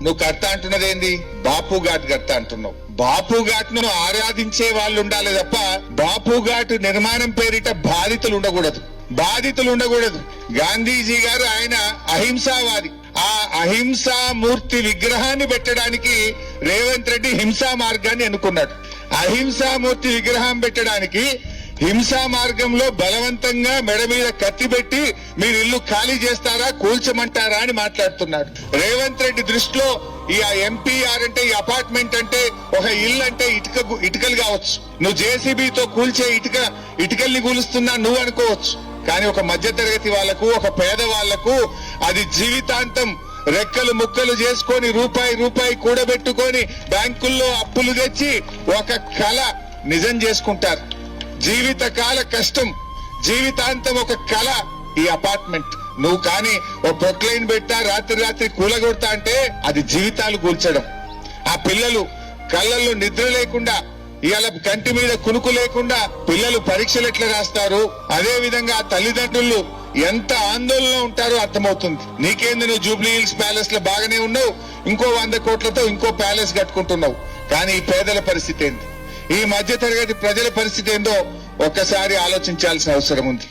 నువ్వు కర్త అంటున్నదేంది? బాపు ఘాట్ కర్త అంటున్నావు. బాపు ఘాట్ ను ఆరాధించే వాళ్ళు ఉండాలి తప్ప బాపు ఘాట్ నిర్మాణం పేరిట బాధితులు ఉండకూడదు. గాంధీజీ గారు ఆయన అహింసావాది. ఆ అహింసా మూర్తి విగ్రహాన్ని పెట్టడానికి రేవంత్ రెడ్డి హింసా మార్గాన్ని ఎన్నుకున్నాడు. అహింసా మూర్తి విగ్రహం పెట్టడానికి హింసా మార్గంలో బలవంతంగా మెడ మీద కత్తి పెట్టి మీరు ఇల్లు ఖాళీ చేస్తారా, కూల్చమంటారా అని మాట్లాడుతున్నాడు. రేవంత్ రెడ్డి దృష్టిలో ఈ ఎంపీఆర్ అంటే, ఈ అపార్ట్మెంట్ అంటే, ఒక ఇల్లు అంటే ఇటుకలు కావచ్చు. నువ్వు జేసీబీతో కూల్చే ఇటుకల్ని కూలుస్తున్నా నువ్వు అనుకోవచ్చు. కానీ ఒక మధ్యతరగతి వాళ్లకు, ఒక పేద వాళ్లకు అది జీవితాంతం రెక్కలు ముక్కలు చేసుకొని రూపాయి కూడబెట్టుకొని బ్యాంకుల్లో అప్పులు తెచ్చి ఒక కళ నిజం చేసుకుంటారు. జీవితకాల కష్టం, జీవితాంతం ఒక కళ ఈ అపార్ట్మెంట్. నువ్వు కానీ ఓ పొట్లైన్ పెట్టా రాత్రి కూలగొడతా అంటే అది జీవితాలు కూల్చడం. ఆ పిల్లలు కళ్ళల్లో నిద్ర లేకుండా, ఇవాళ కంటి మీద కునుకు లేకుండా పిల్లలు పరీక్షలు ఎట్లా రాస్తారు, అదే విధంగా తల్లిదండ్రులు ఎంత ఆందోళన ఉంటారో అర్థమవుతుంది. నీకేంది, నువ్వు జూబ్లీ హిల్స్ ప్యాలెస్ లో బాగానే ఉన్నావు, ఇంకో 100 కోట్లతో ఇంకో ప్యాలెస్ కట్టుకుంటున్నావు. కానీ ఈ పేదల పరిస్థితి ఏంది, ఈ మధ్య తరగతి ప్రజల పరిస్థితి ఏందో ఒక్కసారి ఆలోచించాల్సిన అవసరం ఉంది.